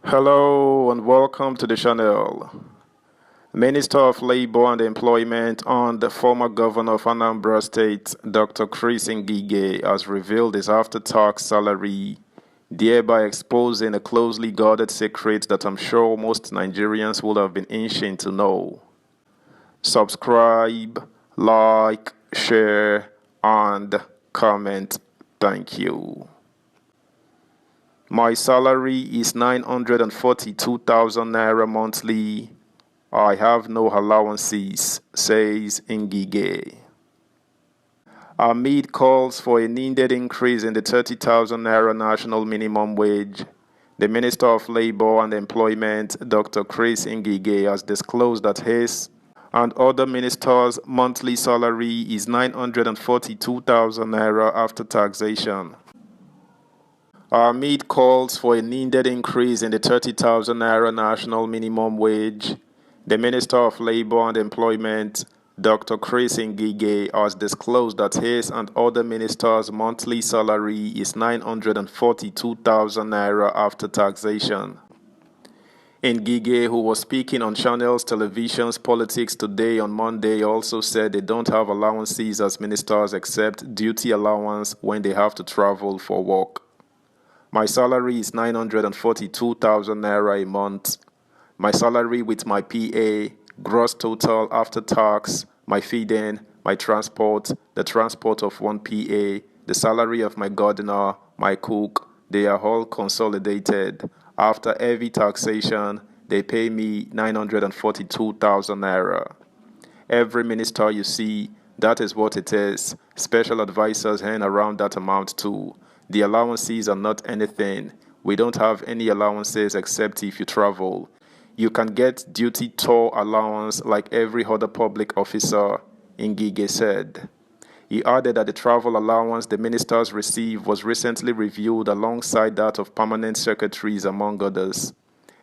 Hello and welcome to the channel. Minister of Labor and Employment and the former governor of Anambra State, Dr. Chris Ngige, has revealed his after-tax salary, thereby exposing a closely guarded secret that I'm sure most Nigerians would have been itching to know. Subscribe, like, share, and comment. Thank you. My salary is 942,000 naira monthly. I have no allowances, says Ngige. Amid calls for a needed increase in the 30,000 naira national minimum wage, the Minister of Labor and Employment, Dr. Chris Ngige, has disclosed that his and other ministers' monthly salary is 942,000 naira after taxation. Amid calls for a needed increase in the 30,000 naira national minimum wage, the Minister of Labor and Employment, Dr. Chris Ngige, has disclosed that his and other ministers' monthly salary is 942,000 naira after taxation. Ngige, who was speaking on Channels Television's Politics Today on Monday, also said they don't have allowances as ministers except duty allowance when they have to travel for work. My salary is 942,000 naira a month. My salary with my PA, gross total after tax, my feeding, my transport, the transport of one PA, the salary of my gardener, my cook, they are all consolidated. After every taxation, they pay me 942,000 naira. Every minister you see, that is what it is. Special advisors hang around that amount too. The allowances are not anything. We don't have any allowances except if you travel. You can get duty tour allowance like every other public officer, Ngige said. He added that the travel allowance the ministers receive was recently reviewed alongside that of permanent secretaries, among others.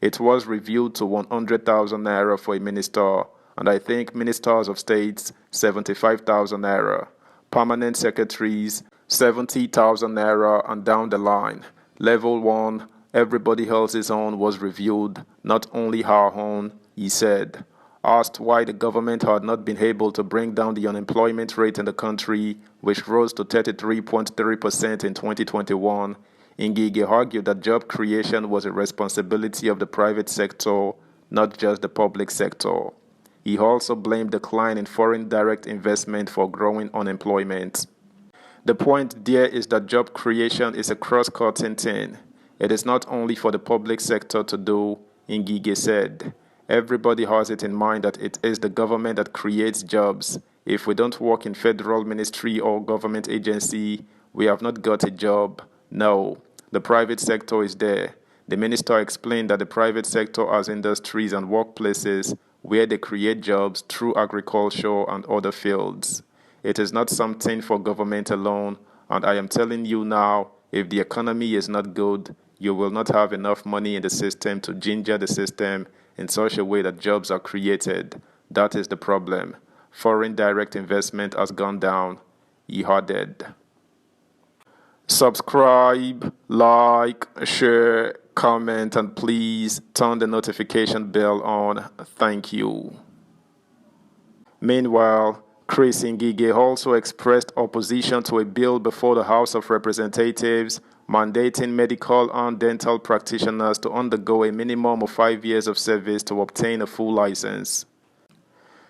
It was reviewed to 100,000 naira for a minister, and I think ministers of states, 75,000 naira. Permanent secretaries, 70,000 naira, and down the line. Level 1, everybody else's own was reviewed, not only our own, he said. Asked why the government had not been able to bring down the unemployment rate in the country, which rose to 33.3% in 2021, Ngige argued that job creation was a responsibility of the private sector, not just the public sector. He also blamed decline in foreign direct investment for growing unemployment. The point there is that job creation is a cross-cutting thing. It is not only for the public sector to do, Ngige said. Everybody has it in mind that it is the government that creates jobs. If we don't work in federal ministry or government agency, we have not got a job. No, the private sector is there. The minister explained that the private sector has industries and workplaces where they create jobs through agriculture and other fields. It is not something for government alone, and I am telling you now, if the economy is not good, you will not have enough money in the system to ginger the system in such a way that jobs are created. That is the problem. Foreign direct investment has gone down, he added. Subscribe, like, share, comment, and please turn the notification bell on. Thank you. Meanwhile, Chris Ngige also expressed opposition to a bill before the House of Representatives mandating medical and dental practitioners to undergo a minimum of 5 years of service to obtain a full license.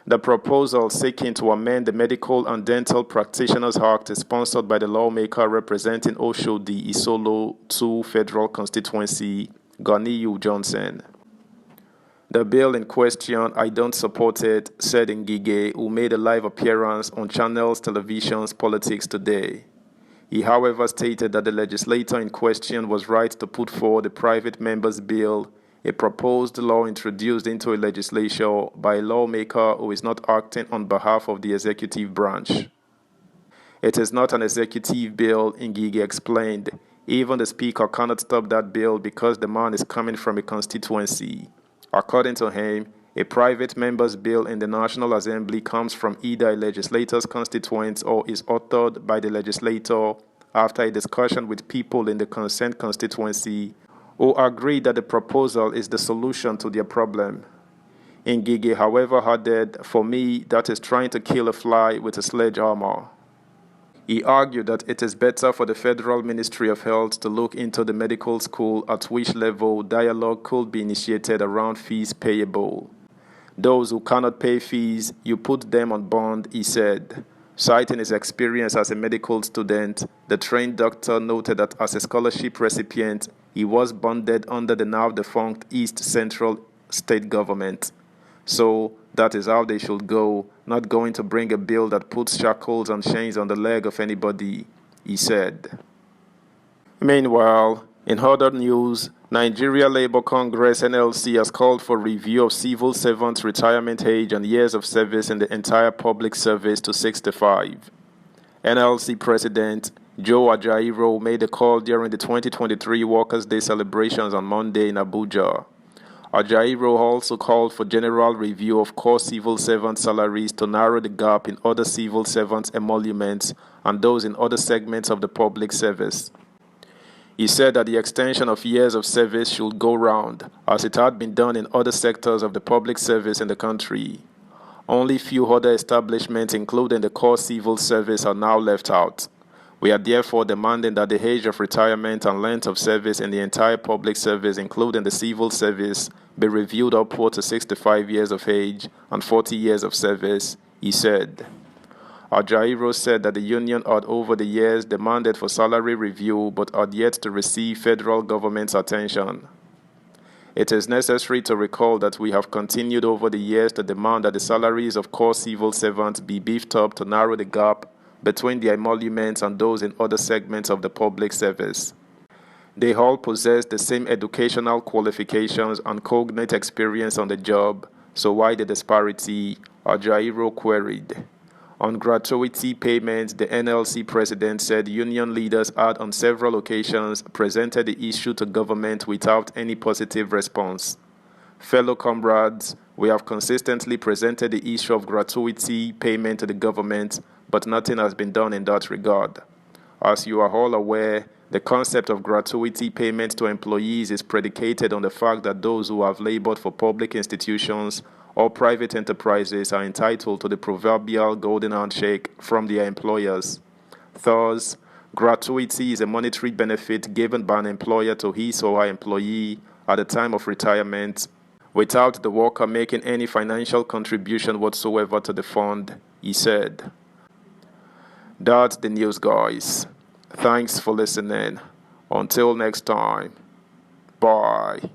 The proposal seeking to amend the Medical and Dental Practitioners Act is sponsored by the lawmaker representing Oshodi Isolo 2 Federal Constituency, Ganiyu Johnson. The bill in question, I don't support it, said Ngige, who made a live appearance on Channels Television's Politics Today. He, however, stated that the legislator in question was right to put forward a private member's bill, a proposed law introduced into a legislature by a lawmaker who is not acting on behalf of the executive branch. It is not an executive bill, Ngige explained. Even the speaker cannot stop that bill because the man is coming from a constituency. According to him, a private member's bill in the National Assembly comes from either a legislator's constituents or is authored by the legislator after a discussion with people in the concerned constituency who agreed that the proposal is the solution to their problem. Ngige, however, added, "For me, that is trying to kill a fly with a sledgehammer." He argued that it is better for the Federal Ministry of Health to look into the medical school at which level dialogue could be initiated around fees payable. "Those who cannot pay fees, you put them on bond," he said. Citing his experience as a medical student, the trained doctor noted that as a scholarship recipient, he was bonded under the now-defunct East Central State government. So, that is how they should go, not going to bring a bill that puts shackles and chains on the leg of anybody, he said. Meanwhile, in other news, Nigeria Labour Congress (NLC) has called for review of civil servants' retirement age and years of service in the entire public service to 65. NLC President Joe Ajaero made the call during the 2023 Workers' Day celebrations on Monday in Abuja. Ajaero also called for general review of core civil servant salaries to narrow the gap in other civil servants' emoluments and those in other segments of the public service. He said that the extension of years of service should go round, as it had been done in other sectors of the public service in the country. Only few other establishments, including the core civil service, are now left out. We are therefore demanding that the age of retirement and length of service in the entire public service, including the civil service, be reviewed upward to 65 years of age and 40 years of service, he said. Ajaero said that the union had over the years demanded for salary review but had yet to receive federal government's attention. It is necessary to recall that we have continued over the years to demand that the salaries of core civil servants be beefed up to narrow the gap between their emoluments and those in other segments of the public service. They all possess the same educational qualifications and cognate experience on the job, so why the disparity? Ajaero queried. On gratuity payments, the NLC president said union leaders had on several occasions presented the issue to government without any positive response. Fellow comrades, we have consistently presented the issue of gratuity payment to the government, but nothing has been done in that regard. As you are all aware, the concept of gratuity payment to employees is predicated on the fact that those who have labored for public institutions or private enterprises are entitled to the proverbial golden handshake from their employers. Thus, gratuity is a monetary benefit given by an employer to his or her employee at the time of retirement, without the worker making any financial contribution whatsoever to the fund, he said. That's the news, guys. Thanks for listening. Until next time. Bye.